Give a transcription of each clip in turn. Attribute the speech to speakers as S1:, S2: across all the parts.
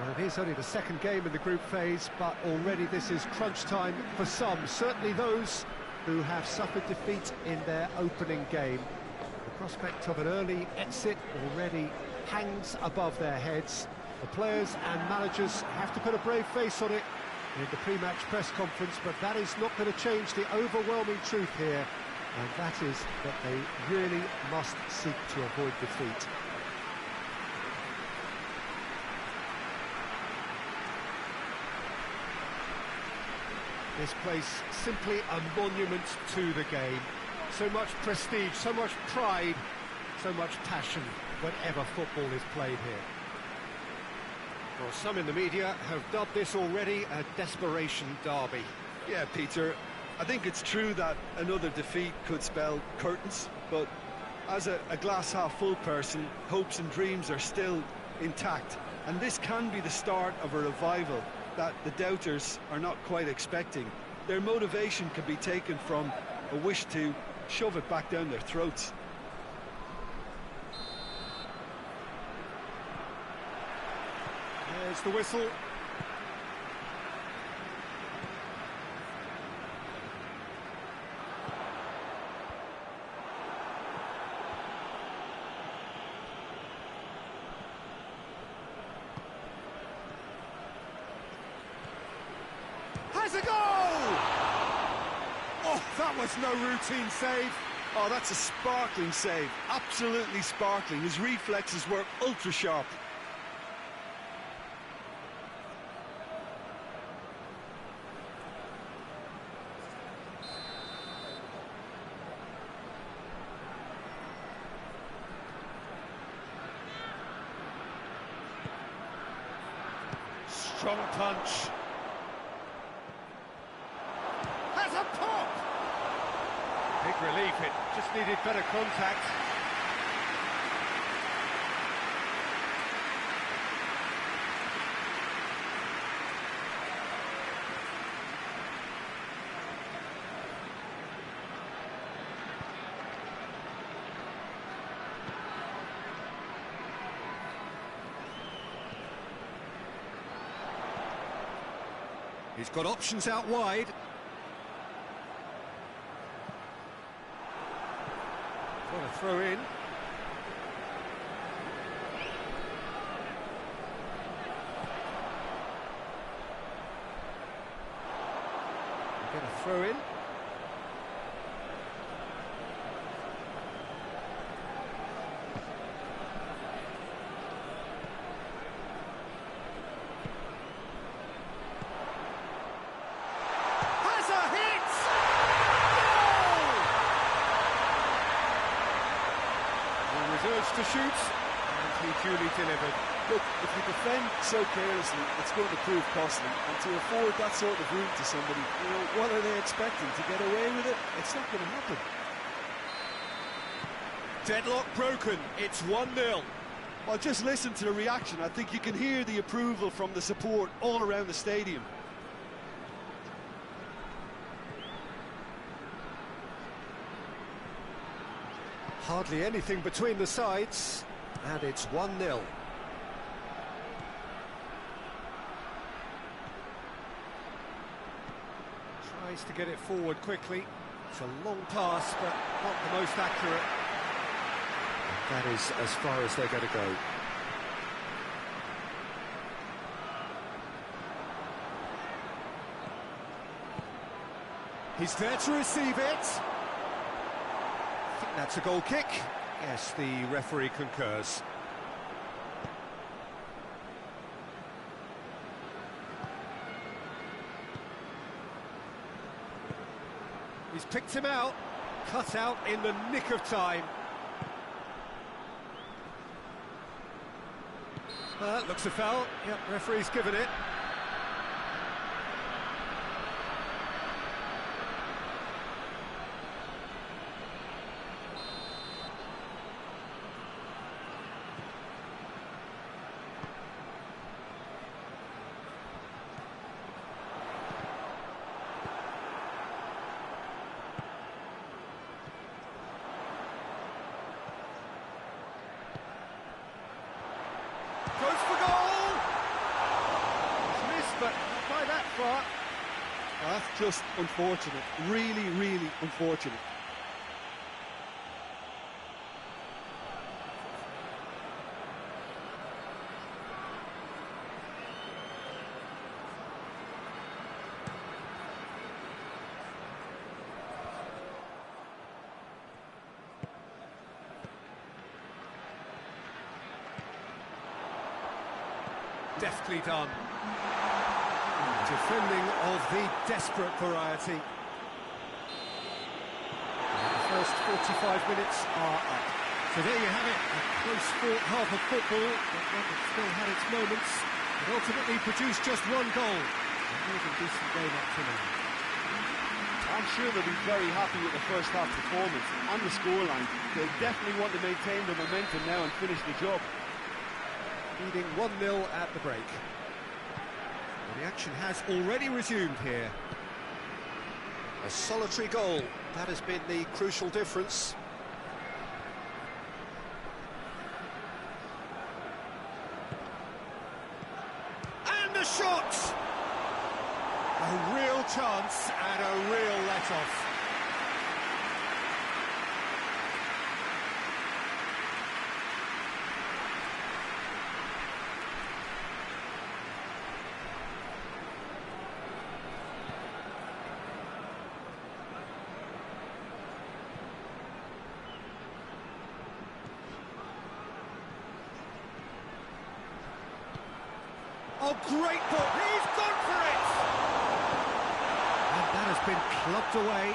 S1: Well, it is only the second game in the group phase, but already this is crunch time for some, certainly those who have suffered defeat in their opening game. The prospect of an early exit already hangs above their heads. The players and managers have to put a brave face on it in the pre-match press conference, but that is not going to change the overwhelming truth here, and that is that they really must seek to avoid defeat. This place simply a monument to the game. So much prestige, so much pride, so much passion whenever football is played here. Well, some in the media have dubbed this already a desperation derby.
S2: Yeah, Peter, I think it's true that another defeat could spell curtains, but as a glass-half-full person, hopes and dreams are still intact, and this can be the start of a revival that the doubters are not quite expecting. Their motivation can be taken from a wish to shove it back down their throats.
S1: There's the whistle. Has a goal! Oh, that was no routine save.
S2: Oh, that's a sparkling save. Absolutely sparkling. His reflexes were ultra sharp.
S1: Strong punch. Has a pop! Big relief, it just needed better contact. He's got options out wide. What a throw in. Get a throw in. Reserves to shoot, and he duly delivered.
S2: Look, if you defend so carelessly, it's going to prove costly. And to afford that sort of room to somebody, you know, what are they expecting? To get away with it? It's not going to happen.
S1: Deadlock broken, it's 1-0.
S2: Well, just listen to the reaction. I think you can hear the approval from the support all around the stadium.
S1: Hardly anything between the sides, and it's 1-0. Tries to get it forward quickly. It's a long pass, but not the most accurate. That is as far as they're going to go. He's there to receive it. I think that's a goal kick. Yes, the referee concurs. He's picked him out, cut out in the nick of time. Looks a foul. Yep, referee's given it. Goes for goal! far.
S2: That's just unfortunate, really, really unfortunate.
S1: Deftly done. Defending of the desperate variety. The first 45 minutes are up. So there you have it, a close-fought half of football, but one that still had its moments, and ultimately produced just one goal. A more than decent game up to now.
S2: I'm sure they'll be very happy with the first half performance and the scoreline. They'll definitely want to maintain the momentum now and finish the job.
S1: Leading 1-0 at the break. The action has already resumed here. A solitary goal, that has been the crucial difference. And a shot! A real chance and a real let-off. Oh, great ball! He's gone for it! And that has been clubbed away.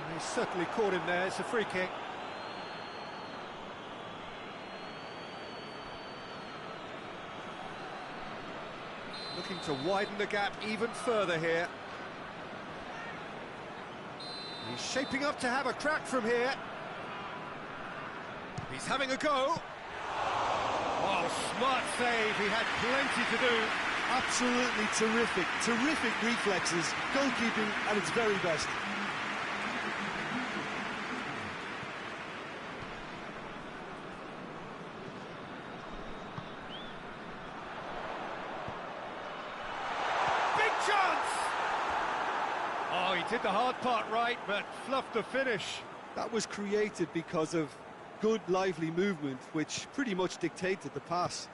S1: And he's certainly caught him there. It's a free kick. Looking to widen the gap even further here. He's shaping up to have a crack from here. He's having a go. Oh, smart save. He had plenty to do.
S2: Absolutely terrific, terrific reflexes. Goalkeeping at its very best.
S1: Big chance! Oh, he did the hard part right, but fluffed the finish.
S2: That was created because of good, lively movement, which pretty much dictated the pass.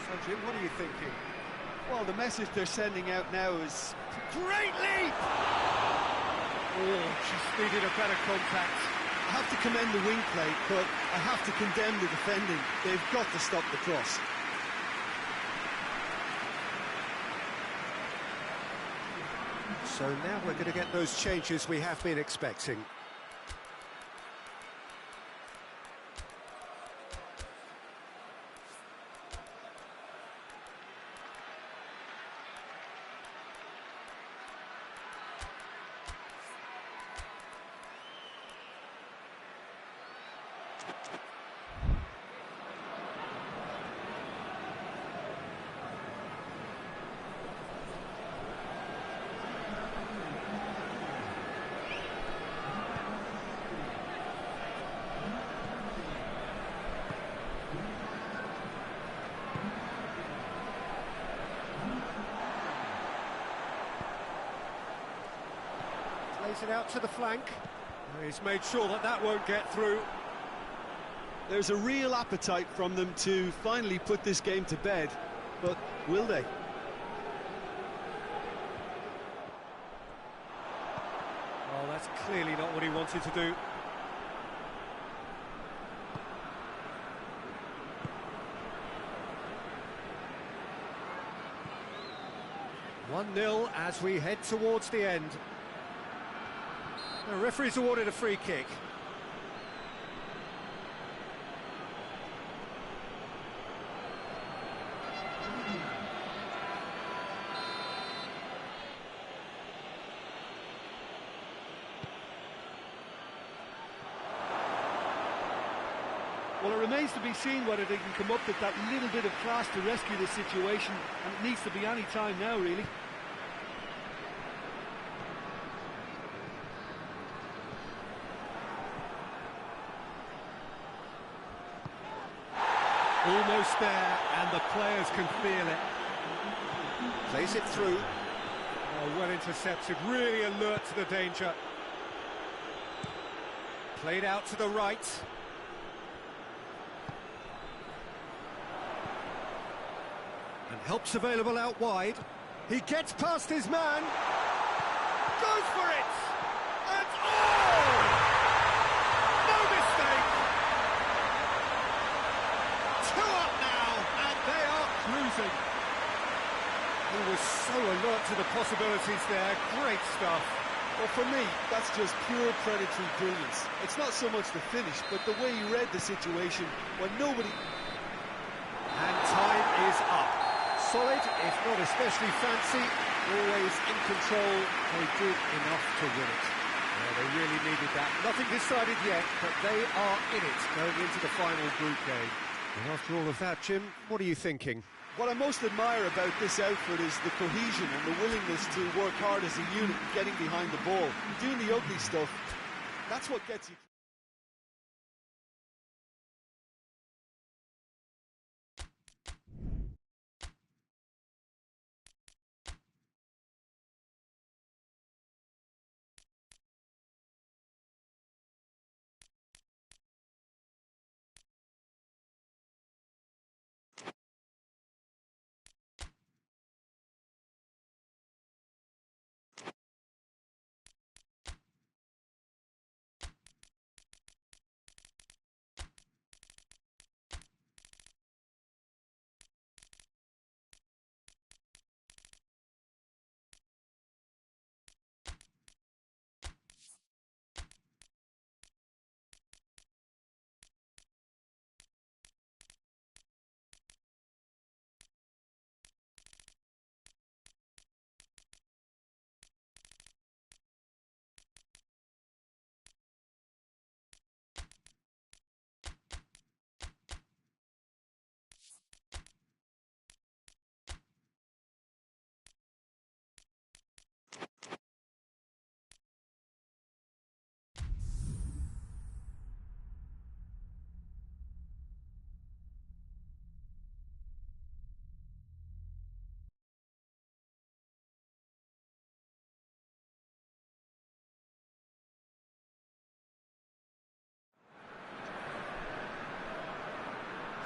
S1: So, Jim, what are you thinking?
S2: Well, the message they're sending out now is...
S1: Great leap! Oh, she's needed a better contact.
S2: I have to commend the wing play, but I have to condemn the defending. They've got to stop the cross.
S1: So now we're going to get those changes we have been expecting. Plays it out to the flank. He's made sure that that won't get through.
S2: There's a real appetite from them to finally put this game to bed, but will they?
S1: Well, that's clearly not what he wanted to do. One 0 as we head towards the end. The referee's awarded a free kick.
S2: Well, it remains to be seen whether they can come up with that little bit of class to rescue this situation, and it needs to be any time now, really.
S1: Almost there, and the players can feel it. Plays it through. Oh, well intercepted, really alert to the danger. Played out to the right. And help's available out wide. He gets past his man. Goes for it! And oh! No mistake! 2 up now, and they are cruising. He was so alert to the possibilities there. Great stuff.
S2: Well, for me, that's just pure predatory brilliance. It's not so much the finish, but the way he read the situation when nobody...
S1: And time is up. Solid, if not especially fancy, always in control. They did enough to win it. Yeah, they really needed that. Nothing decided yet, but they are in it going into the final group game. And after all of that, Jim, what are you thinking?
S2: What I most admire about this outfit is the cohesion and the willingness to work hard as a unit, getting behind the ball, doing the ugly stuff. That's what gets you.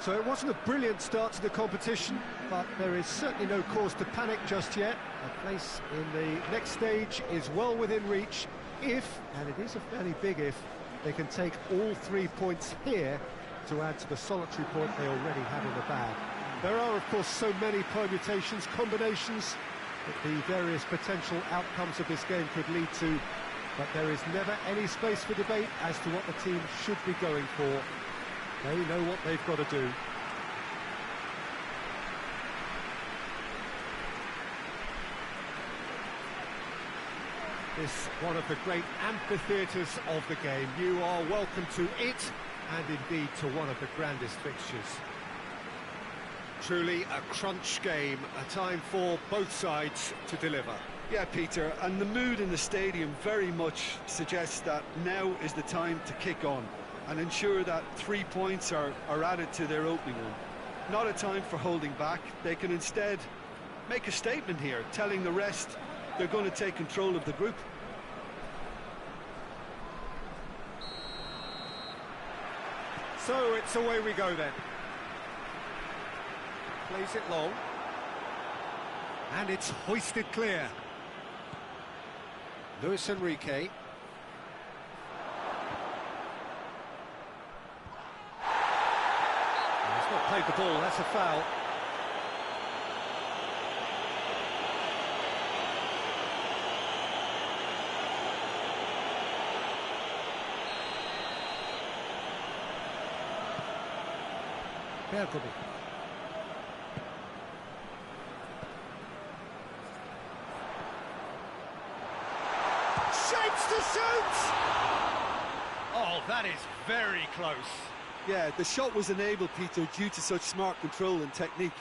S1: So it wasn't a brilliant start to the competition, but there is certainly no cause to panic just yet. A place in the next stage is well within reach if, and it is a fairly big if, they can take all 3 points here to add to the solitary point they already have in the bag. There are, of course, so many permutations, combinations that the various potential outcomes of this game could lead to, but there is never any space for debate as to what the team should be going for. They know what they've got to do. This one of the great amphitheatres of the game. You are welcome to it, and indeed to one of the grandest fixtures. Truly a crunch game, a time for both sides to deliver.
S2: Yeah, Peter, and the mood in the stadium very much suggests that now is the time to kick on and ensure that 3 points are added to their opening one. Not a time for holding back. They can instead make a statement here, telling the rest they're going to take control of the group.
S1: So it's away we go then. Plays it long. And it's hoisted clear. Luis Enrique. He's not played the ball, that's a foul. Bergkamp. Shapes to shoot! Oh, that is very close.
S2: Yeah, the shot was enabled, Peter, due to such smart control and technique.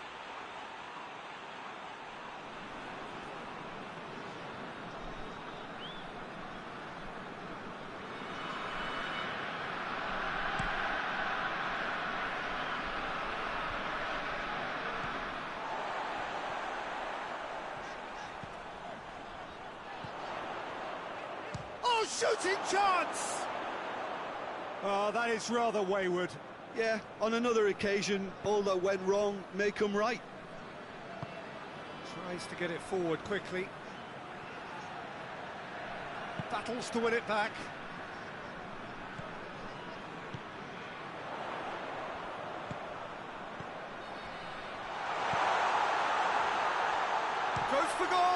S1: Oh, shooting chance! Oh, that is rather wayward.
S2: Yeah, on another occasion, all that went wrong may come right.
S1: Tries to get it forward quickly. Battles to win it back. Goes for goal!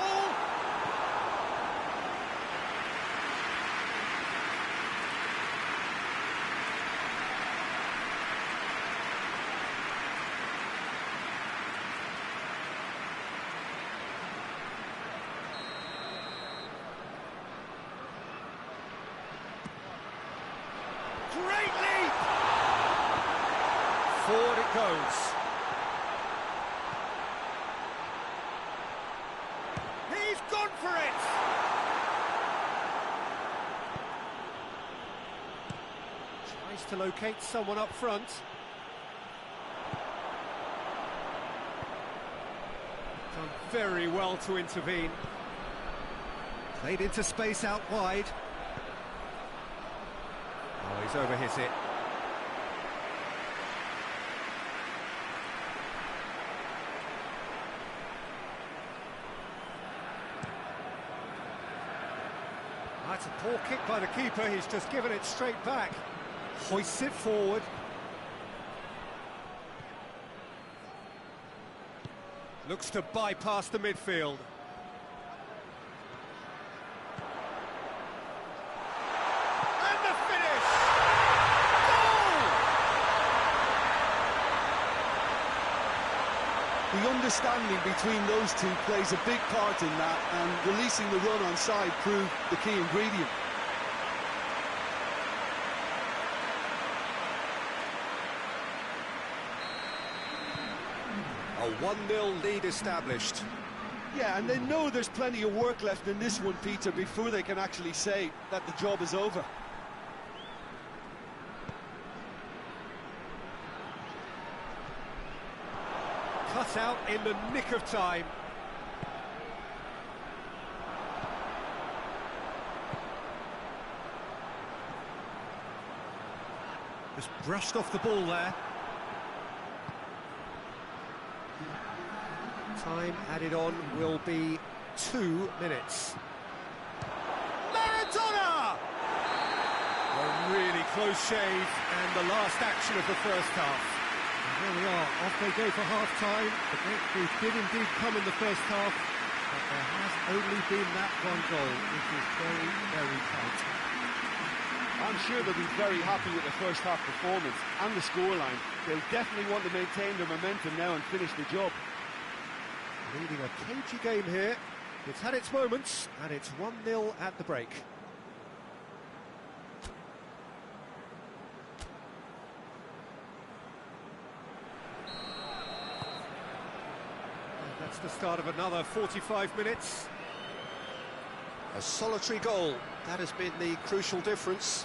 S1: Great leap! Forward it goes. He's gone for it! Tries to locate someone up front. Done very well to intervene. Played into space out wide. Oh, he's overhit it. That's a poor kick by the keeper, he's just given it straight back. Hoists it forward. Looks to bypass the midfield. And the finish! Goal!
S2: The understanding between those two plays a big part in that, and releasing the run on side proved the key ingredient.
S1: A 1-0 lead established.
S2: Yeah, and they know there's plenty of work left in this one, Peter, before they can actually say that the job is over.
S1: Cut out in the nick of time. Just brushed off the ball there. Time added on will be 2 minutes. Maradona! A really close shave, and the last action of the first half. And there we are, off they go for half-time. The breakthrough did indeed come in the first half, but there has only been that one goal, which is very, very tight.
S2: I'm sure they'll be very happy with the first half performance and the scoreline. They'll definitely want to maintain their momentum now and finish the job.
S1: Leading a cagey game here. It's had its moments, and it's 1-0 at the break. And that's the start of another 45 minutes. A solitary goal, that has been the crucial difference.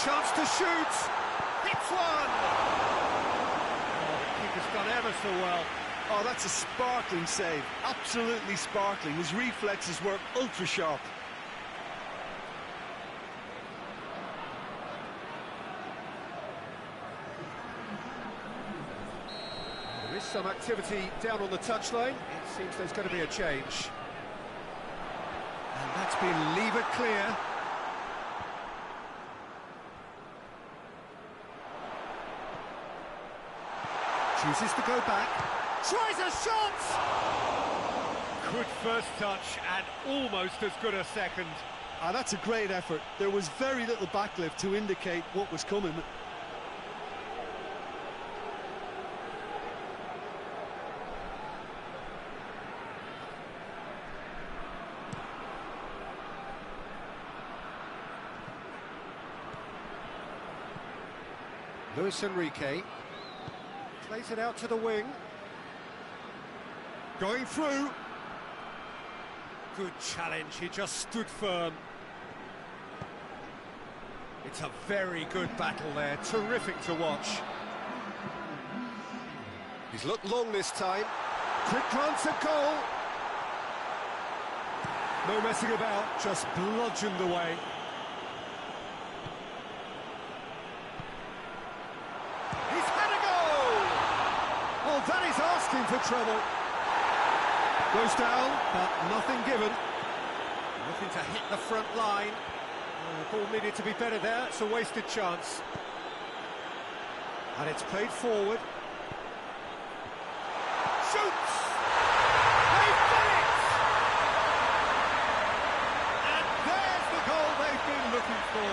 S1: Chance to shoot! Hits one! Keeper's done ever so well.
S2: Oh, that's a sparkling save. Absolutely sparkling. His reflexes were ultra-sharp.
S1: There is some activity down on the touchline. It seems there's going to be a change. And that's been levered clear. Chooses to go back. Tries a shot! Good first touch and almost as good a second.
S2: Ah, that's a great effort. There was very little backlift to indicate what was coming.
S1: Luis Enrique plays it out to the wing. Going through. Good challenge, he just stood firm. It's a very good battle there, terrific to watch. He's looked long this time. Quick glance at goal. No messing about, just bludgeoned away. He's had a goal! Well, that is asking for trouble. Goes down, but nothing given. Looking to hit the front line. The ball needed to be better there, it's a wasted chance. And it's played forward. Shoots! They've done it! And there's the goal they've been looking for.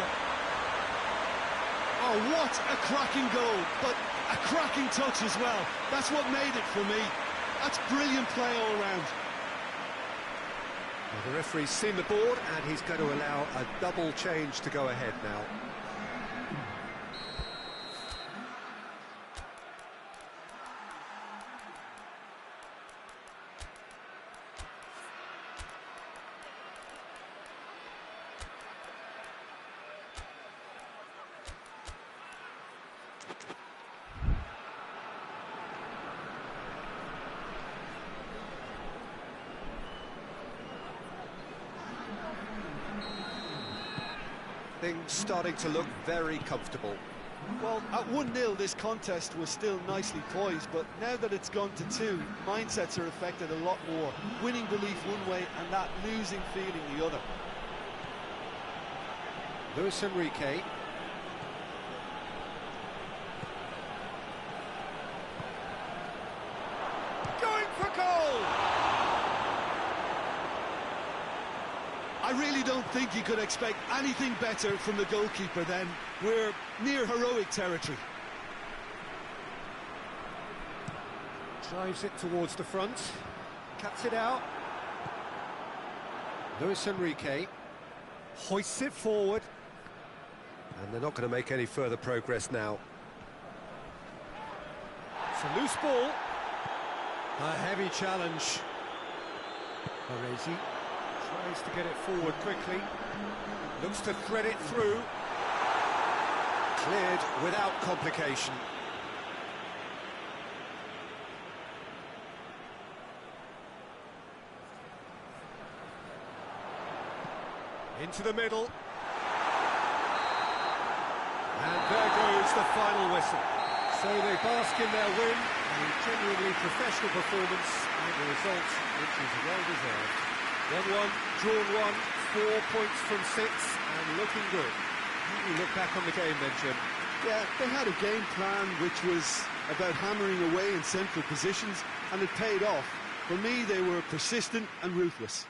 S2: Oh, what a cracking goal, but a cracking touch as well. That's what made it for me. That's brilliant play all round.
S1: Well, the referee's seen the board and he's going to allow a double change to go ahead now. Things starting to look very comfortable.
S2: Well, at 1-0 this contest was still nicely poised, but now that it's gone to 2, mindsets are affected a lot more. Winning belief one way and that losing feeling the other.
S1: Luis Enrique. Going for goal!
S2: I really don't think you could expect anything better from the goalkeeper then. We're near heroic territory.
S1: Drives it towards the front. Cuts it out. Luis Enrique hoists it forward. And they're not going to make any further progress now. It's a loose ball. A heavy challenge. Baresi tries to get it forward quickly. Looks to thread it through. Cleared without complication. Into the middle. And there goes the final whistle. So they bask in their win, a genuinely professional performance, and the result which is well-deserved. 1-1, drawn 1, 4 points from 6, and looking good. How do you look back on the game then, Jim?
S2: Yeah, they had a game plan which was about hammering away in central positions, and it paid off. For me, they were persistent and ruthless.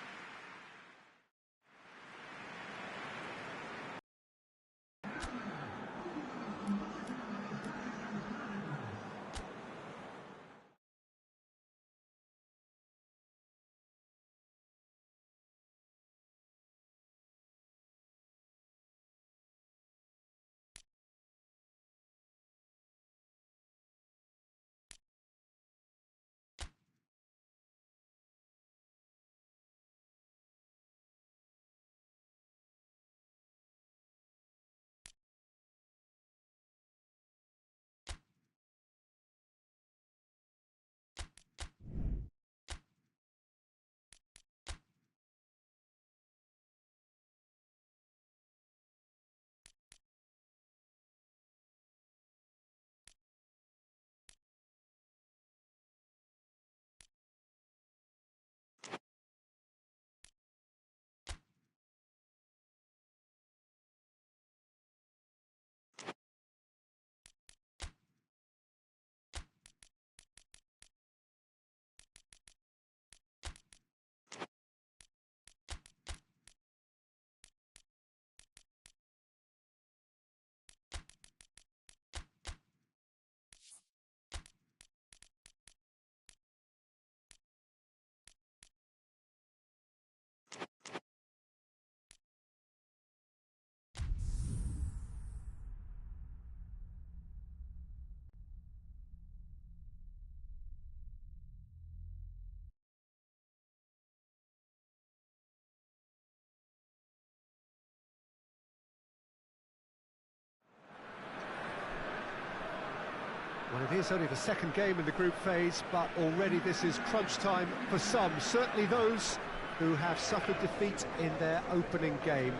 S1: Well, it is only the second game in the group phase, but already this is crunch time for some, certainly those who have suffered defeat in their opening game.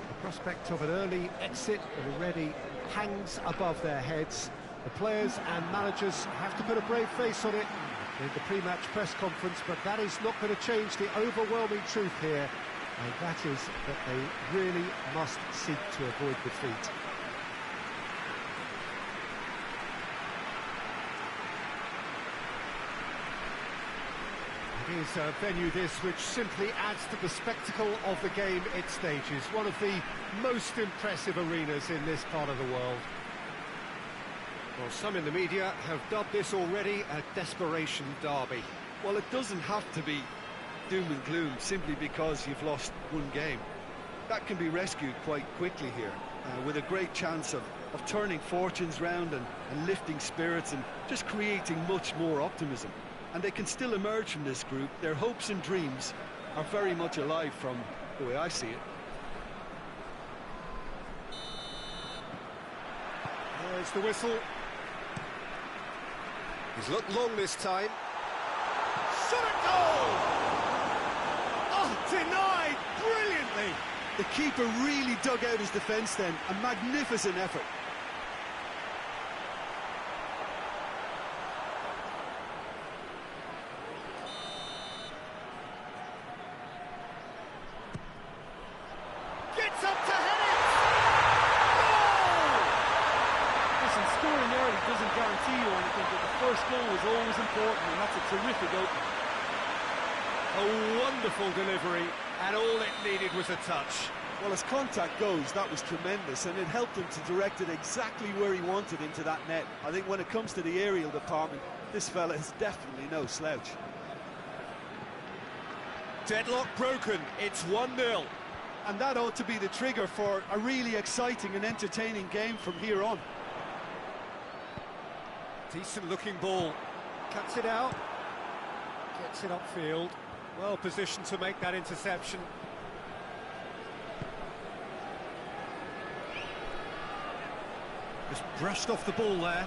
S1: The prospect of an early exit already hangs above their heads. The players and managers have to put a brave face on it in the pre-match press conference, but that is not going to change the overwhelming truth here, and that is that they really must seek to avoid defeat. It is a venue this which simply adds to the spectacle of the game it stages. One of the most impressive arenas in this part of the world. Well, some in the media have dubbed this already a desperation derby.
S2: Well, it doesn't have to be doom and gloom simply because you've lost one game. That can be rescued quite quickly here, with a great chance of turning fortunes round and lifting spirits and just creating much more optimism. And they can still emerge from this group. Their hopes and dreams are very much alive from the way I see it.
S1: There's the whistle. He's looked long this time. Shot at goal! Oh, denied brilliantly!
S2: The keeper really dug out his defence then. A magnificent effort.
S1: Gets up to head it! Goal!
S3: Listen, scoring early doesn't guarantee you anything, but the first goal is always important, and that's a terrific opening.
S1: A wonderful delivery, and all it needed was a touch.
S2: Well, as contact goes, that was tremendous, and it helped him to direct it exactly where he wanted into that net. I think when it comes to the aerial department, this fella is definitely no slouch.
S1: Deadlock broken, it's 1-0.
S2: And that ought to be the trigger for a really exciting and entertaining game from here on.
S1: Decent looking ball. Cuts it out. Gets it upfield. Well positioned to make that interception. Just brushed off the ball there.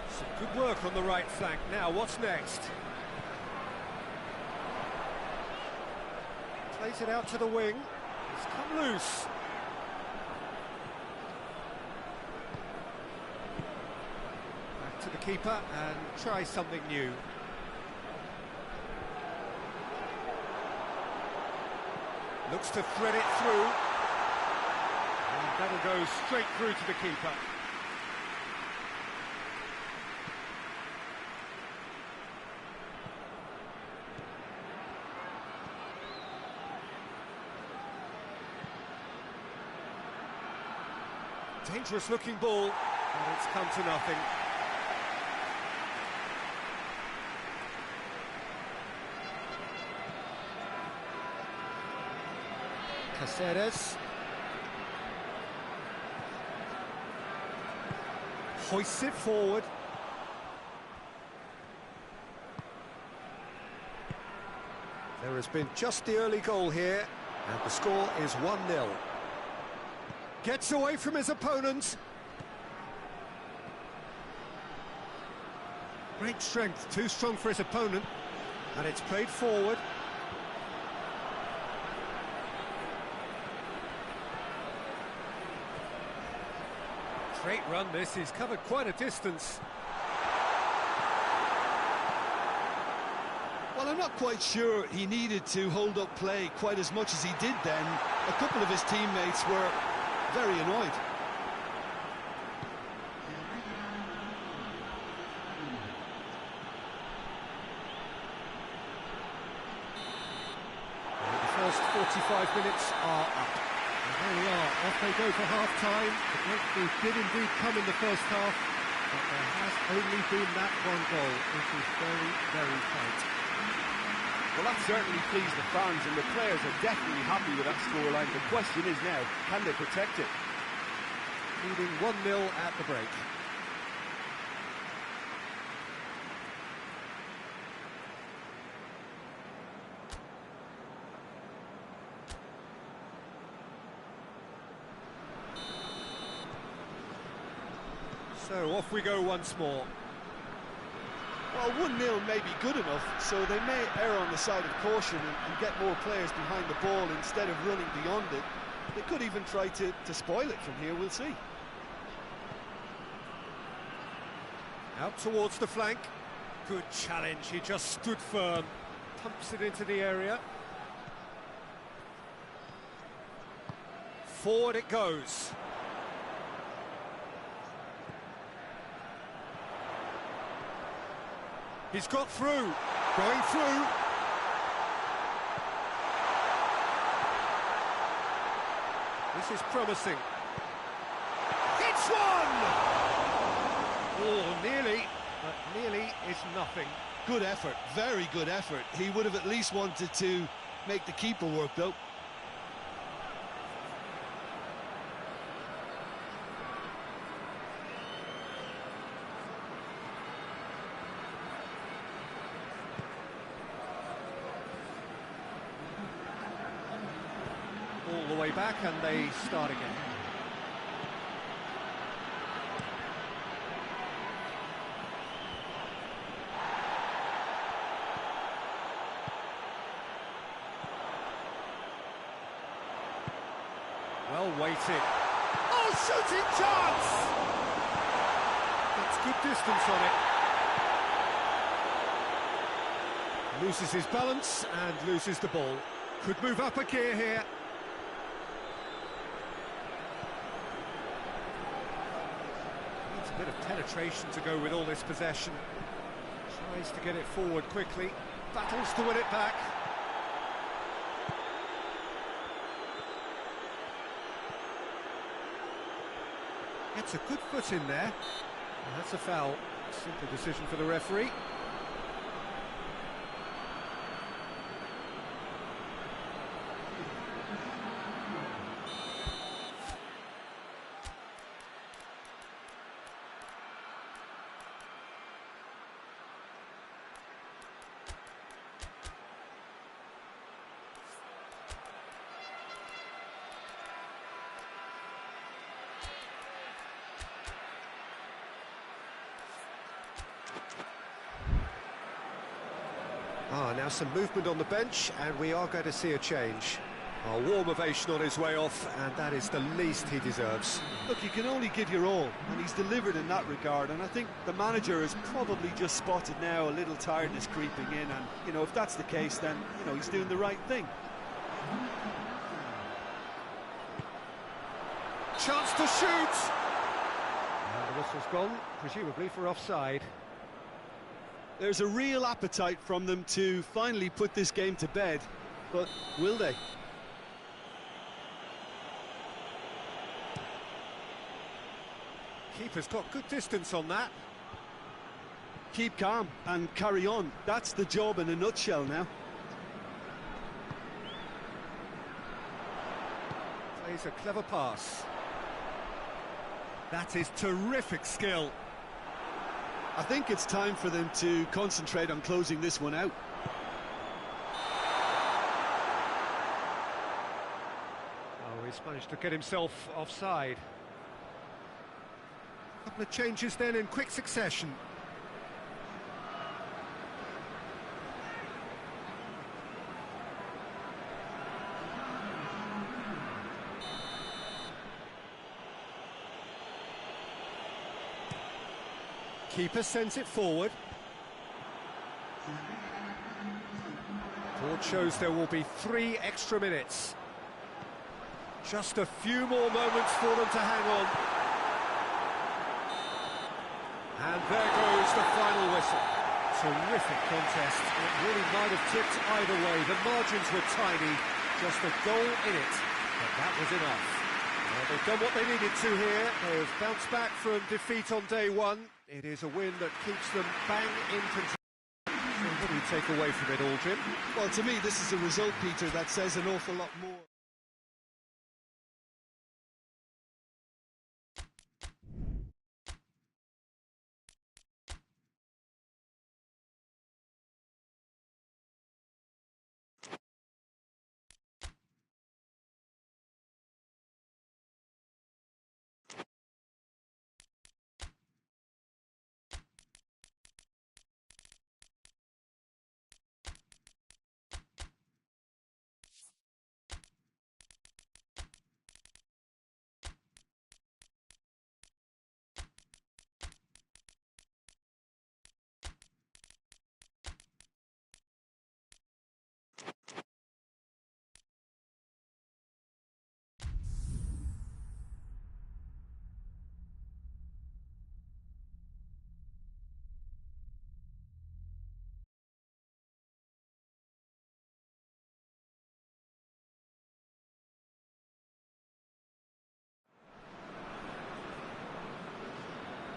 S1: Some good work on the right flank. Now, what's next? Plays it out to the wing. It's come loose. Back to the keeper and try something new. Looks to thread it through. And that'll go straight through to the keeper. Dangerous looking ball, and it's come to nothing. Caceres. Hoists it forward. There has been just the early goal here, and the score is 1-0. Gets away from his opponent. Great strength, too strong for his opponent, and it's played forward. Great run this, he's covered quite a distance.
S2: Well, I'm not quite sure he needed to hold up play quite as much as he did then. A couple of his teammates were very annoyed.
S1: The first 45 minutes are up. And there we are, off they go for half-time. The breakthrough did indeed come in the first half, but there has only been that one goal. It is very, very tight.
S3: Well, that certainly pleased the fans, and the players are definitely happy with that scoreline. The question is now, can they protect it?
S1: Leading 1-0 at the break. So off we go once more.
S2: Well, 1-0 may be good enough, so they may err on the side of caution and get more players behind the ball instead of running beyond it. They could even try to spoil it from here, we'll see.
S1: Out towards the flank. Good challenge, he just stood firm. Pumps it into the area. Forward it goes. He's got through, going through. This is promising. It's one! Oh, nearly, but nearly is nothing.
S2: Good effort, very good effort. He would have at least wanted to make the keeper work, though.
S1: All the way back and they start again. Well weighted. Oh, shooting chance! That's good distance on it. Loses his balance and loses the ball. Could move up a gear here. Needs a bit of penetration to go with all this possession. Tries to get it forward quickly. Battles to win it back. Gets a good foot in there. And that's a foul. Simple decision for the referee. Now some movement on the bench, and we are going to see a change. A warm ovation on his way off, and that is the least he deserves.
S2: Look, you can only give your all, and he's delivered in that regard, and I think the manager has probably just spotted now a little tiredness creeping in, and, you know, if that's the case, then, you know, he's doing the right thing.
S1: Chance to shoot! And the whistle's gone, presumably for offside.
S2: There's a real appetite from them to finally put this game to bed, but will they?
S1: Keeper's got good distance on that.
S2: Keep calm and carry on. That's the job in a nutshell now.
S1: Plays a clever pass. That is terrific skill.
S2: I think it's time for them to concentrate on closing this one out.
S1: Oh, he's managed to get himself offside. A couple of changes then in quick succession. Keeper sends it forward. Board shows there will be 3 extra minutes. Just a few more moments for them to hang on. And there goes the final whistle. Terrific contest. It really might have tipped either way. The margins were tiny, just a goal in it, but that was enough. Well, they've done what they needed to here. They have bounced back from defeat on day one. It is a win that keeps them bang in control. So what do you take away from it all, Jim?
S2: Well, to me, this is a result, Peter, that says an awful lot more.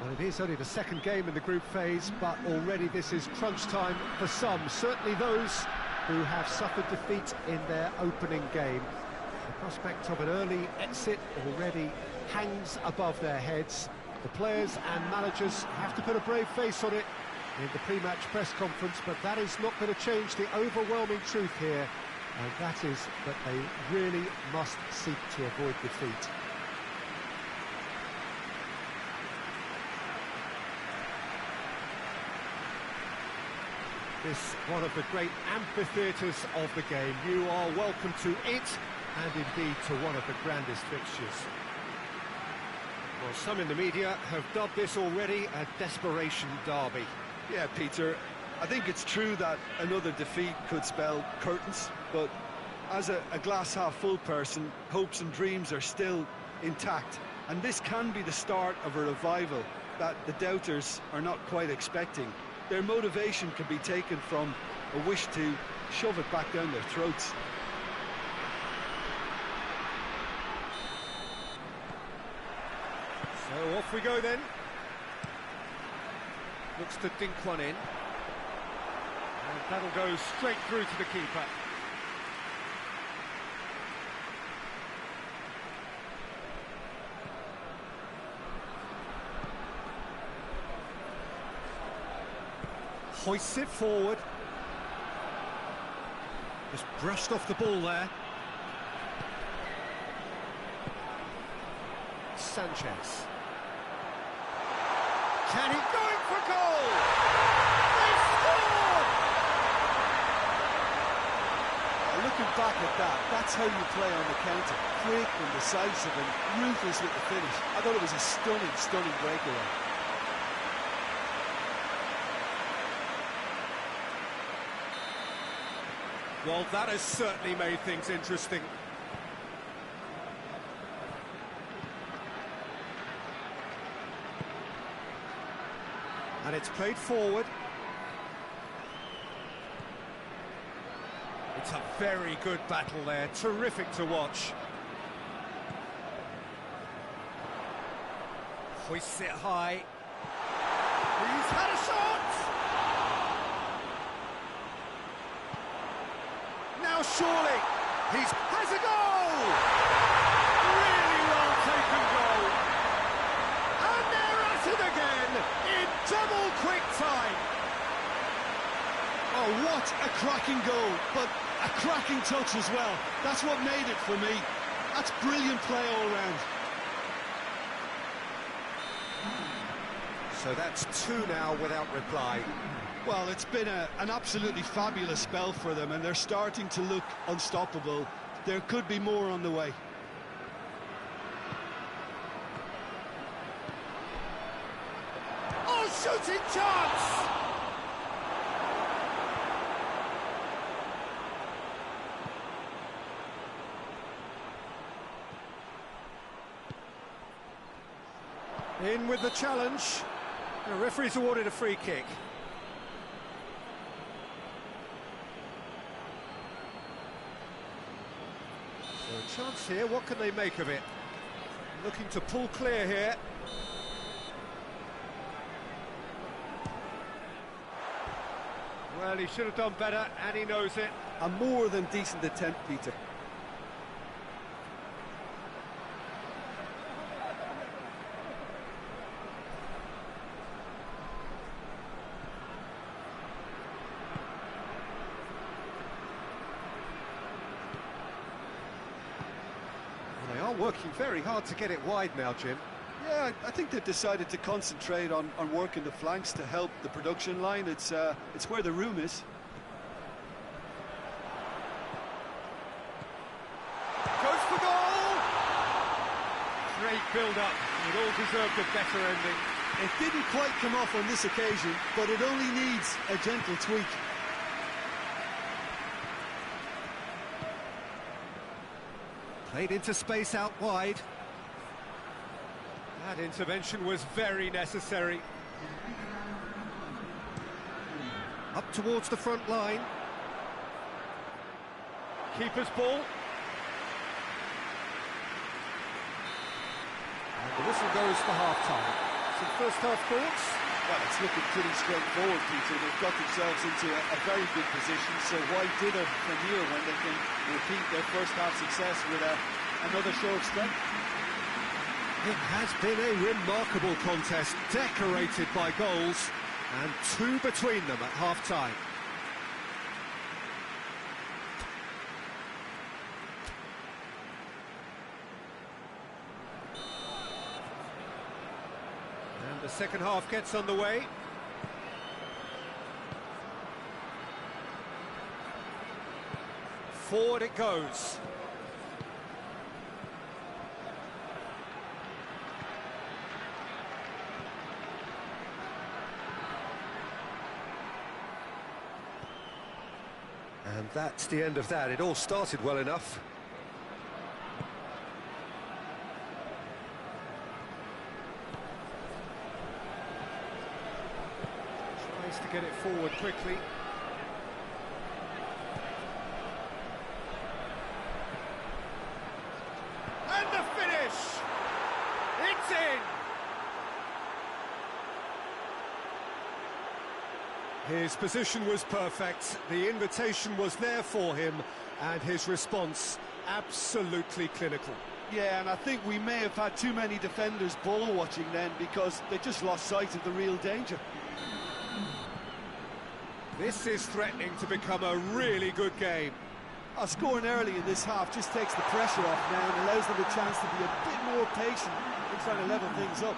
S1: Well, it is only the second game in the group phase, but already this is crunch time for some, certainly those who have suffered defeat in their opening game. The prospect of an early exit already hangs above their heads. The players and managers have to put a brave face on it in the pre-match press conference, but that is not going to change the overwhelming truth here, and that is that they really must seek to avoid defeat. This one of the great amphitheatres of the game. You are welcome to it, and indeed to one of the grandest fixtures. Well, some in the media have dubbed this already a desperation derby.
S2: Yeah, Peter, I think it's true that another defeat could spell curtains, but as a glass-half-full person, hopes and dreams are still intact, and this can be the start of a revival that the doubters are not quite expecting. Their motivation can be taken from a wish to shove it back down their throats.
S1: So off we go then. Looks to dink one in. And that'll go straight through to the keeper. Hoists it forward. Just brushed off the ball there. Sanchez. Can he go in for goal? They scored!
S2: Looking back at that, that's how you play on the counter. Quick and decisive and ruthless with the finish. I thought it was a stunning, stunning breakaway.
S1: Well, that has certainly made things interesting. And it's played forward. It's a very good battle there, terrific to watch. Hoists it high. He's had a shot! Now surely, has a goal! Really well taken goal. And they're at it again, in double quick time.
S2: Oh, what a cracking goal, but a cracking touch as well. That's what made it for me. That's brilliant play all round.
S1: So that's two now without reply.
S2: Well, it's been an absolutely fabulous spell for them, and they're starting to look unstoppable. There could be more on the way.
S1: Oh, shooting chance! In with the challenge. The referee's awarded a free kick. So a chance here, what can they make of it? Looking to pull clear here. Well, he should have done better, and he knows it.
S2: A more than decent attempt, Peter.
S1: Well, they are working very hard to get it wide now, Jim.
S2: Yeah, I think they've decided to concentrate on working the flanks to help the production line. It's where the room is.
S1: Goes for goal! Great build-up. It all deserved a better ending.
S2: It didn't quite come off on this occasion, but it only needs a gentle tweak.
S1: Played into space out wide. That intervention was very necessary. Up towards the front line. Keeper's ball. And the whistle goes for half-time. Some first-half thoughts?
S3: Well, it's looking pretty straightforward, Peter. They've got themselves into a very good position, so why dither from here when they can repeat their first-half success with another show of strength?
S1: It has been a remarkable contest, decorated by goals, and two between them at half-time. And the second half gets underway. Forward it goes. And that's the end of that. It all started well enough. Tries to get it forward quickly.
S3: And the finish! It's in!
S1: His position was perfect, the invitation was there for him, and his response absolutely clinical.
S3: Yeah, and I think we may have had too many defenders ball watching then because they just lost sight of the real danger.
S1: This is threatening to become a really good game.
S3: Scoring early in this half just takes the pressure off now and allows them a chance to be a bit more patient in trying to level things up.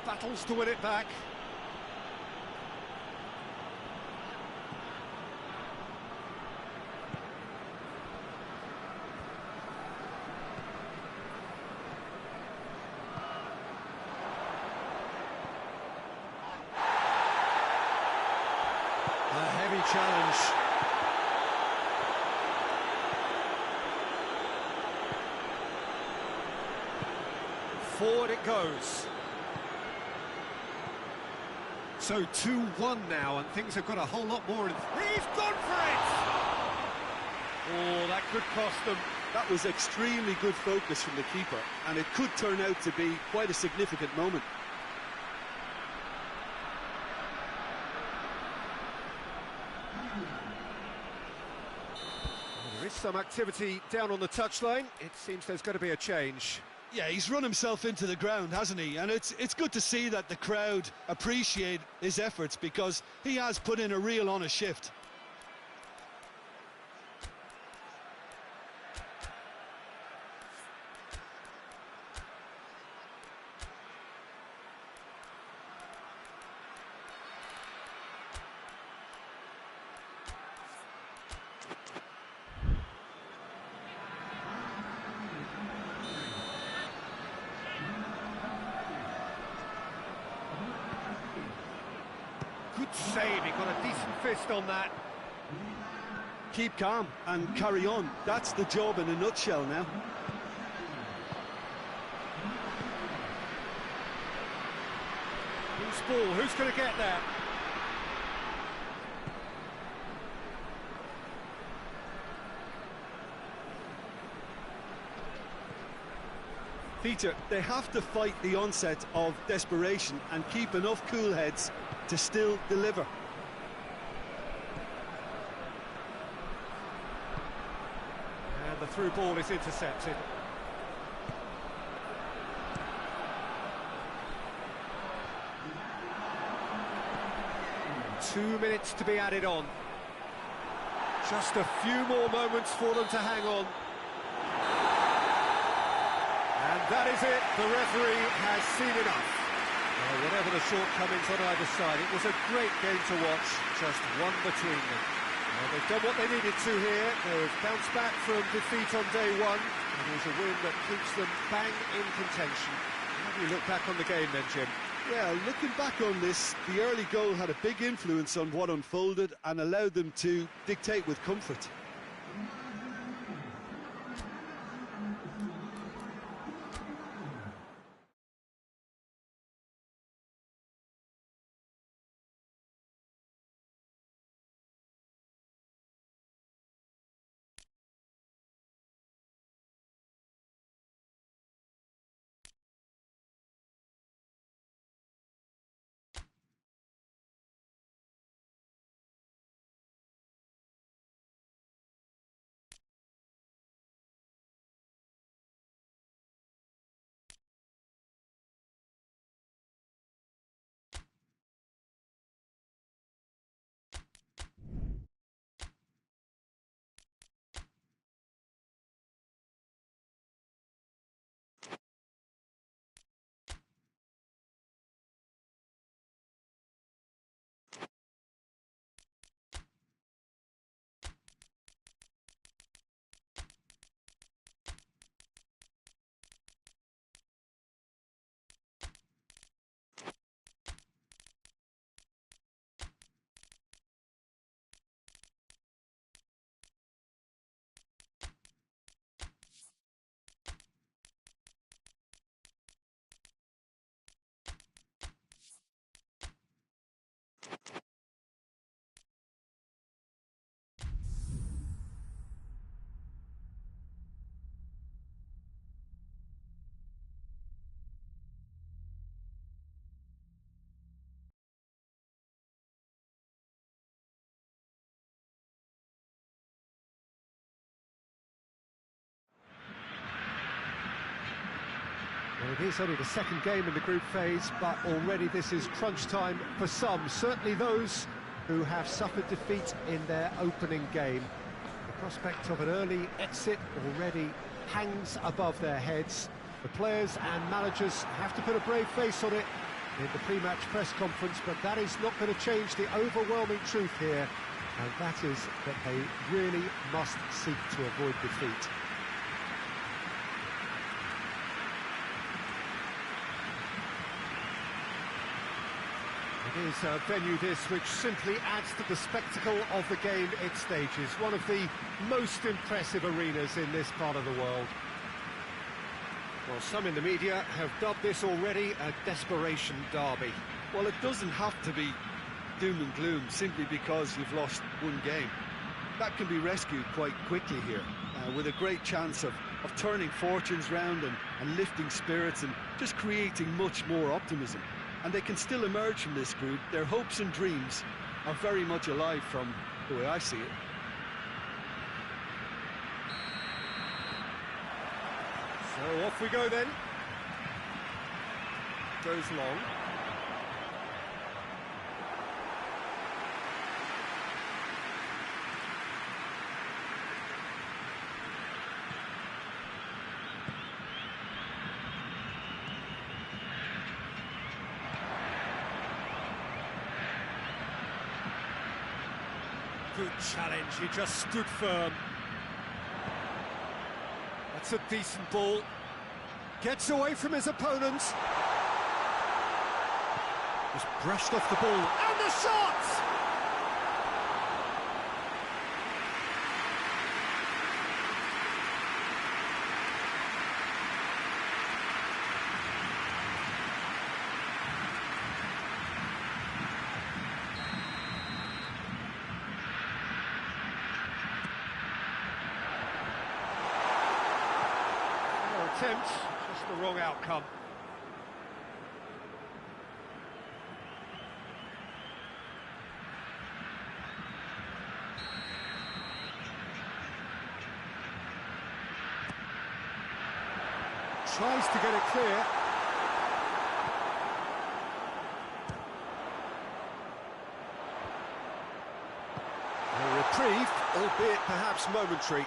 S1: Battles to win it back. A heavy challenge. Forward it goes. So 2-1 now, and things have got a whole lot more.
S3: He's gone for it!
S1: Oh, that could cost them.
S3: That was extremely good focus from the keeper, and it could turn out to be quite a significant moment.
S1: There is some activity down on the touchline. It seems there's going to be a change.
S2: Yeah, he's run himself into the ground, hasn't he? And it's good to see that the crowd appreciate his efforts because he has put in a real honest shift.
S1: Good save, he got a decent fist on that.
S2: Keep calm and carry on. That's the job in a nutshell now.
S1: Who's ball? Who's going to get that?
S2: Peter, they have to fight the onset of desperation and keep enough cool heads to still deliver.
S1: And the through ball is intercepted. Two minutes to be added on. Just a few more moments for them to hang on. And that is it. The referee has seen enough. Well, whatever the shortcomings on either side, it was a great game to watch. Just one between them. Well, they've done what they needed to here. They've bounced back from defeat on day one. And it was a win that keeps them bang in contention. How do you look back on the game then, Jim?
S2: Yeah, looking back on this, the early goal had a big influence on what unfolded and allowed them to dictate with comfort.
S1: It is only the second game in the group phase, but already this is crunch time for some, certainly those who have suffered defeat in their opening game. The prospect of an early exit already hangs above their heads. The players and managers have to put a brave face on it in the pre-match press conference, but that is not going to change the overwhelming truth here, and that is that they really must seek to avoid defeat. It is a venue this which simply adds to the spectacle of the game it stages. One of the most impressive arenas in this part of the world. Well, some in the media have dubbed this already a desperation derby.
S2: Well, it doesn't have to be doom and gloom simply because you've lost one game. That can be rescued quite quickly here, with a great chance of turning fortunes round and lifting spirits and just creating much more optimism. And they can still emerge from this group. Their hopes and dreams are very much alive from the way I see it.
S1: So off we go then. Goes long. Good challenge, he just stood firm. That's a decent ball. Gets away from his opponents. Just brushed off the ball. And the shot! Attempt, just the wrong outcome. Tries to get it clear. A reprieve, albeit perhaps momentary.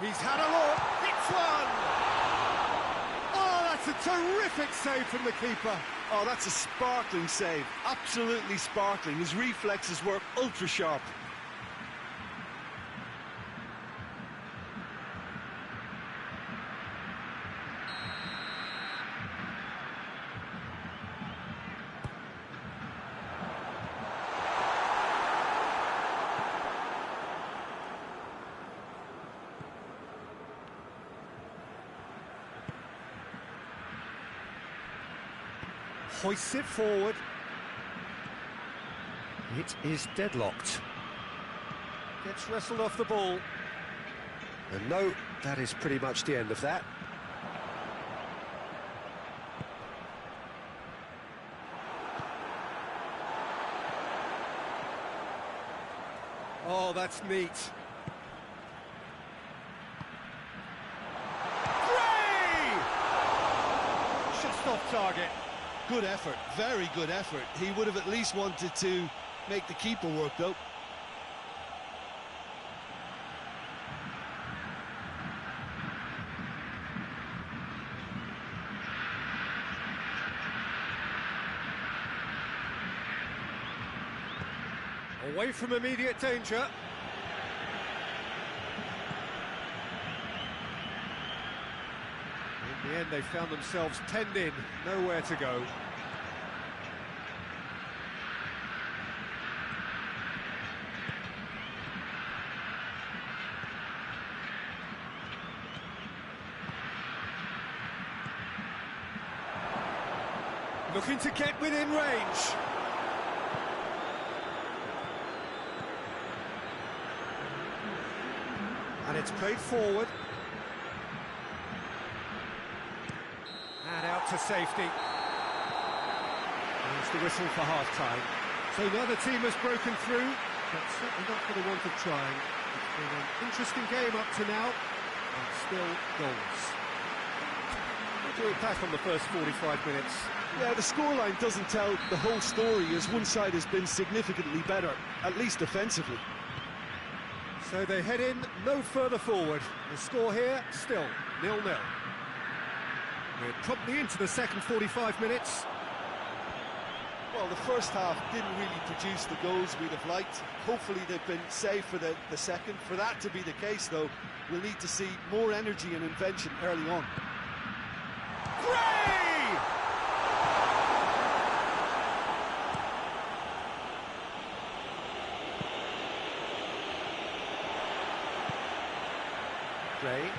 S1: He's had a look, it's one! Oh, that's a terrific save from the keeper.
S2: Oh, that's a sparkling save, absolutely sparkling. His reflexes work ultra sharp.
S1: Hoists it forward. It is deadlocked. Gets wrestled off the ball. And no, that is pretty much the end of that. Oh, that's neat. Gray! Just off target.
S2: Good effort, very good effort. He would have at least wanted to make the keeper work, though.
S1: Away from immediate danger. In the end, they found themselves penned in, nowhere to go. Looking to get within range. And it's played forward. And out to safety. There's the whistle for half-time. So now the team has broken through. but certainly not for the want of trying. It's been an interesting game up to now, and still goals. What do we pack on the first 45 minutes?
S2: Yeah, the scoreline doesn't tell the whole story, as one side has been significantly better, at least offensively.
S1: So they head in no further forward. The score here, still 0-0. We're promptly into the second 45 minutes.
S3: Well, the first half didn't really produce the goals we'd have liked. Hopefully they've been saved for the second. For that to be the case, though, we'll need to see more energy and invention early on.
S1: Gray! Gray.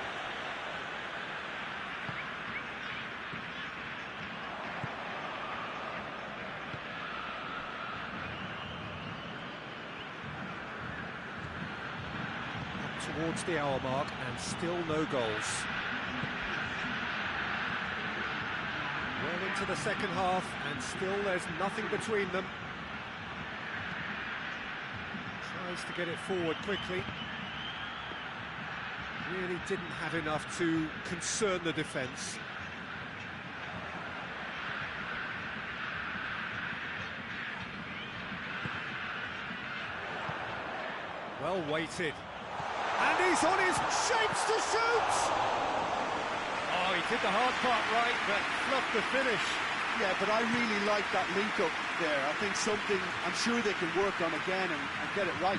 S1: Towards the hour mark and still no goals. Well into the second half and still there's nothing between them. Tries to get it forward quickly. Really didn't have enough to concern the defence. Well weighted. And he's on his shapes to shoot! Oh, he did the hard part right, but fluffed the finish.
S3: Yeah, but I really like that link-up there. I think something I'm sure they can work on again and get it right.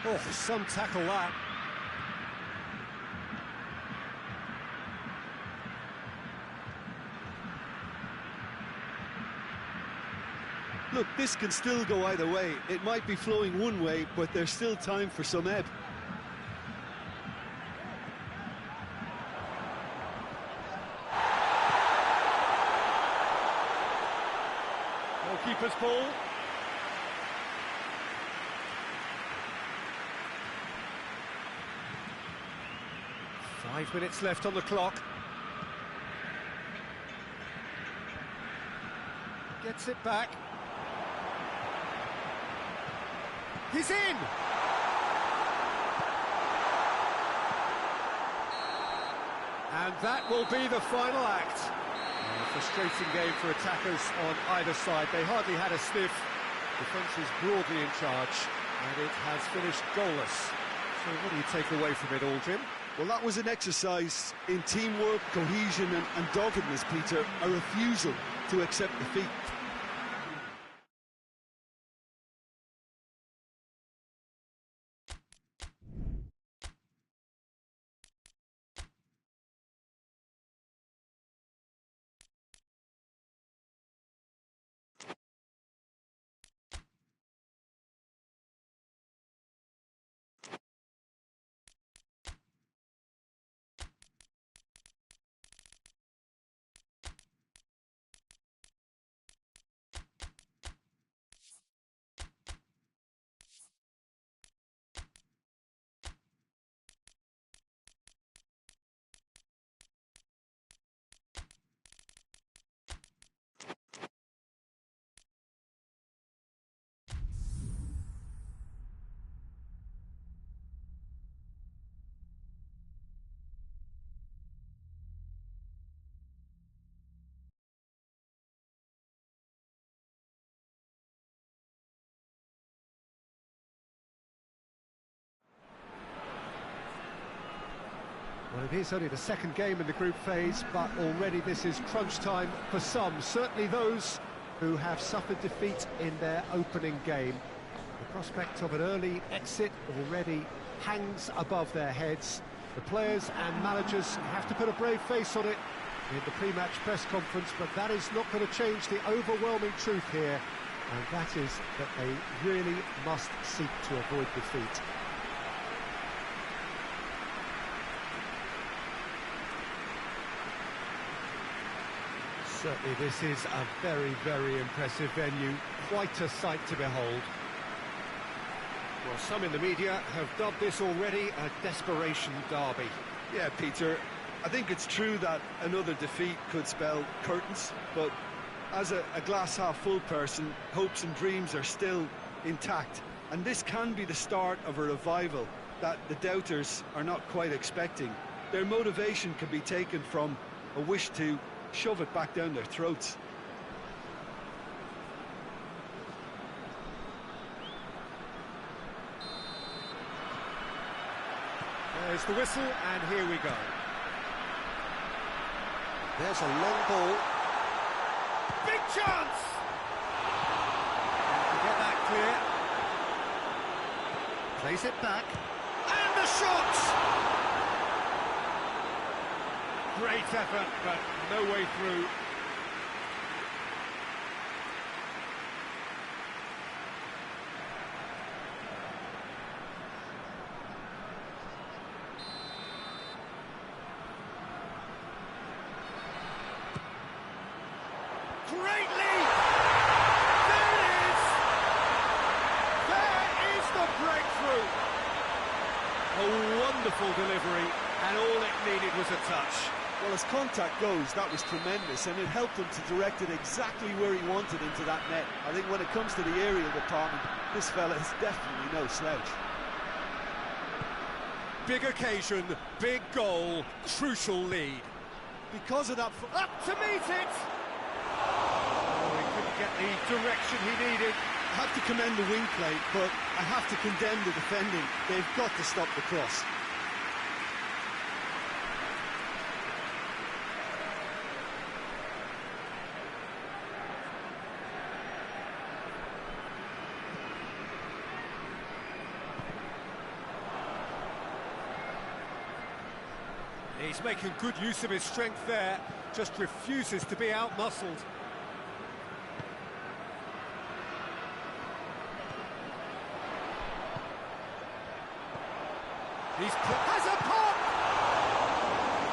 S1: Oh, some tackle that.
S2: Look, this can still go either way. It might be flowing one way, but there's still time for some ebb.
S1: Goalkeeper's ball. Five minutes left on the clock. Gets it back. He's in! And that will be the final act. A frustrating game for attackers on either side. They hardly had a sniff. Defence is broadly in charge, and it has finished goalless. So what do you take away from it all, Jim?
S2: Well, that was an exercise in teamwork, cohesion and doggedness, Peter. A refusal to accept defeat.
S1: Well, it is only the second game in the group phase, but already this is crunch time for some, certainly those who have suffered defeat in their opening game. The prospect of an early exit already hangs above their heads. The players and managers have to put a brave face on it in the pre-match press conference, but that is not going to change the overwhelming truth here, and that is that they really must seek to avoid defeat. Certainly this is a very, very impressive venue, quite a sight to behold. Well, some in the media have dubbed this already a desperation derby.
S2: Yeah, Peter, I think it's true that another defeat could spell curtains, but as a glass-half-full person, hopes and dreams are still intact. And this can be the start of a revival that the doubters are not quite expecting. Their motivation can be taken from a wish to shove it back down their throats.
S1: There's the whistle, and here we go. There's a long ball. Big chance! To get that clear. Plays it back. And the shot! Great effort, but no way through. Great lead! There it is! There is the breakthrough! A wonderful delivery, and all it needed was a touch.
S3: Well, as contact goes, that was tremendous, and it helped him to direct it exactly where he wanted into that net. I think when it comes to the aerial department, this fella is definitely no slouch.
S1: Big occasion, big goal, crucial lead.
S3: Because of that...
S1: Up to meet it! Oh, he couldn't get the direction he needed.
S3: I have to commend the wing play, but I have to condemn the defending. They've got to stop the cross.
S1: He's making good use of his strength there, just refuses to be out-muscled. Has a pop!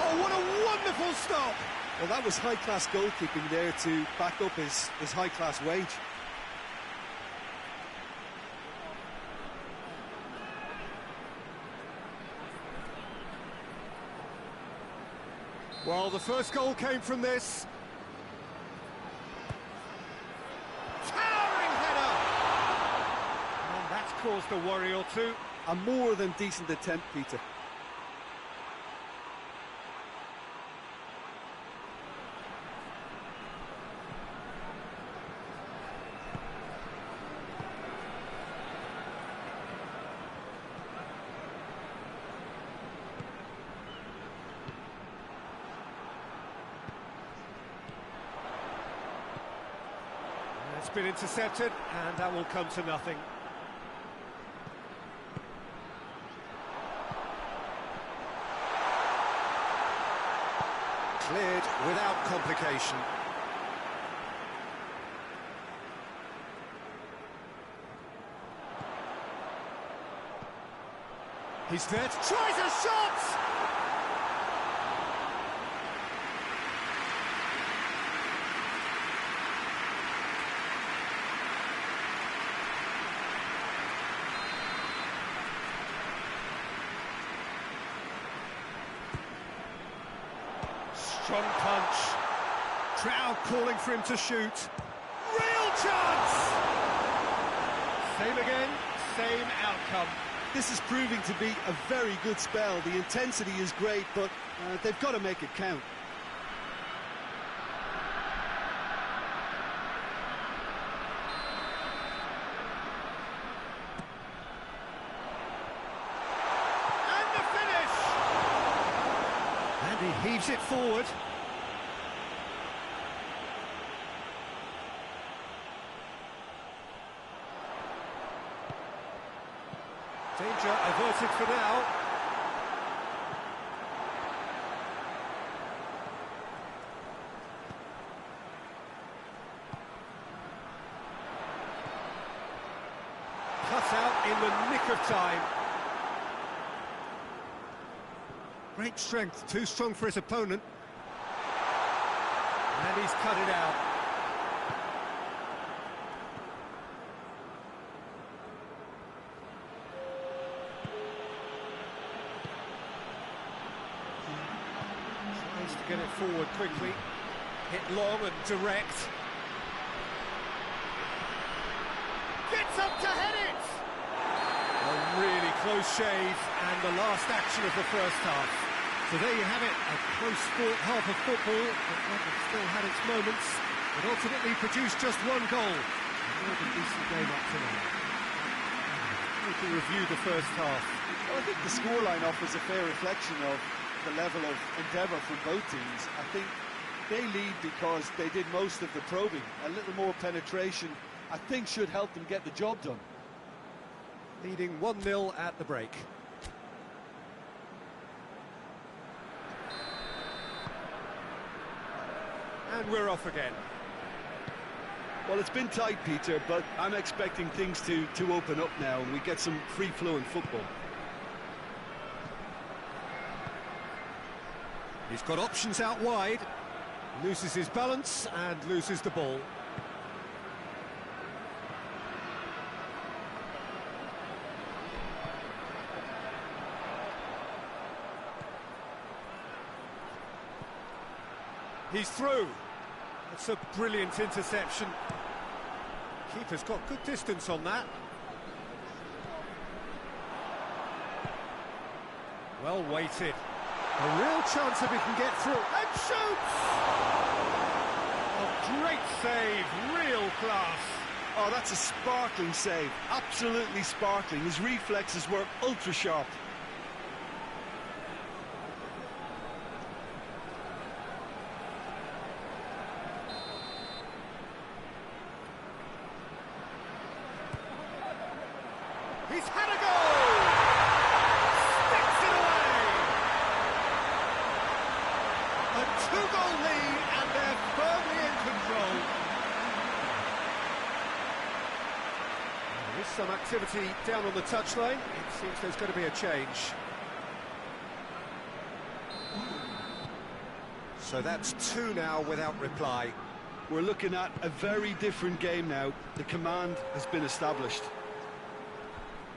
S1: Oh, what a wonderful stop!
S3: Well, that was high-class goalkeeping there to back up his high-class wage.
S1: Well, the first goal came from this. Towering header! And that's caused a worry or two.
S3: A more than decent attempt, Peter.
S1: It's been intercepted, and that will come to nothing. Cleared without complication. He's there, tries a shot! Strong punch. Crowd calling for him to shoot. Real chance! Same again, same outcome.
S3: This is proving to be a very good spell. The intensity is great, but they've got to make it count.
S1: And the finish! And he heaves it forward. Danger averted for now. Cut out in the nick of time. Great strength, too strong for his opponent. And he's cut it out. Wants to get it forward quickly. Hit long and direct. Gets up to head it! A really close shave, and the last action of the first half. So there you have it, a close-fought half of football, but one that still had its moments, but ultimately produced just one goal. A more than decent game up to now. We can review the first half.
S3: Well, I think the scoreline offers a fair reflection of the level of endeavour from both teams. I think they lead because they did most of the probing. A little more penetration, I think, should help them get the job done.
S1: Leading 1-0 at the break. And we're off again.
S2: Well, it's been tight, Peter, but I'm expecting things to open up now and we get some free-flowing football.
S1: He's got options out wide, loses his balance and loses the ball. He's through. That's a brilliant interception. Keeper's got good distance on that. Well weighted. A real chance if he can get through. And shoots! A great save, real class.
S2: Oh, that's a sparkling save. Absolutely sparkling. His reflexes were ultra-sharp.
S1: He's had a goal! Sticks it away! A two-goal lead, and they're firmly in control. There is some activity down on the touchline. It seems there's going to be a change. So that's 2 now without reply.
S2: We're looking at a very different game now. The command has been established.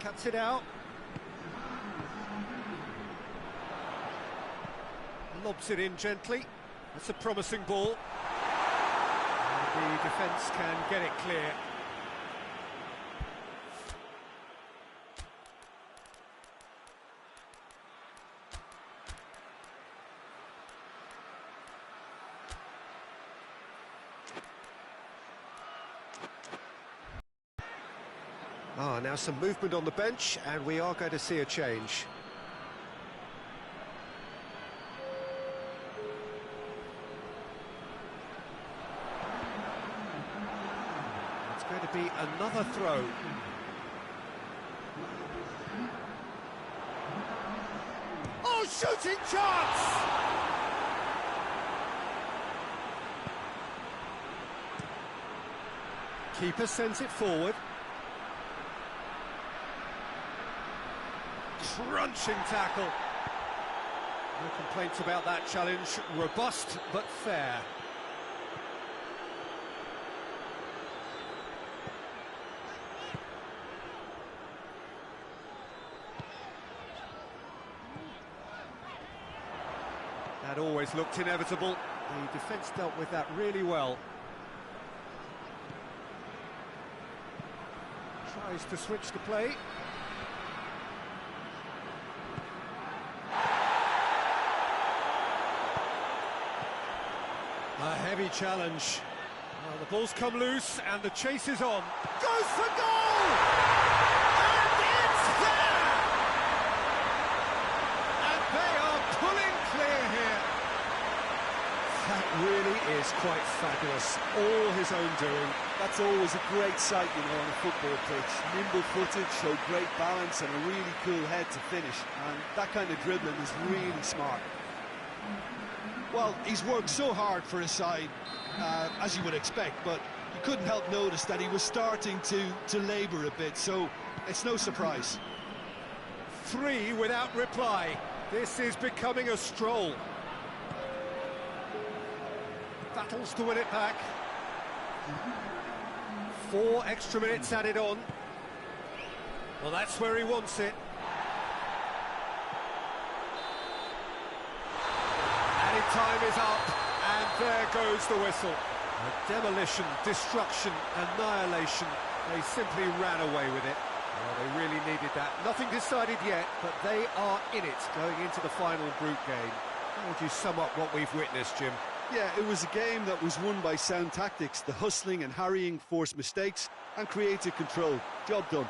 S1: Cuts it out. Lobs it in gently. That's a promising ball. And the defence can get it clear. Now some movement on the bench, and we are going to see a change. It's going to be another throw. Oh, shooting chance! Keeper sends it forward. Crunching tackle. No complaints about that challenge. Robust but fair. That always looked inevitable. The defence dealt with that really well. Tries to switch the play. A heavy challenge. Well, the ball's come loose and the chase is on. Goes for goal! And it's there! And they are pulling clear here. That really is quite fabulous. All his own doing.
S3: That's always a great sight, you know, on a football pitch. Nimble-footed, showed great balance and a really cool head to finish. And that kind of dribbling is really smart. Well, he's worked so hard for his side, as you would expect, but you couldn't help notice that he was starting to labour a bit, so it's no surprise.
S1: 3 without reply. This is becoming a stroll. Battles to win it back. 4 extra minutes added on. Well, that's where he wants it. time is up, and there goes the whistle. Demolition, destruction, annihilation. They simply ran away with it. Well, they really needed that. Nothing decided yet, but they are in it going into the final group game. How would you sum up what we've witnessed, Jim?
S2: Yeah, it was a game that was won by sound tactics. The hustling and harrying forced mistakes and created control. Job done.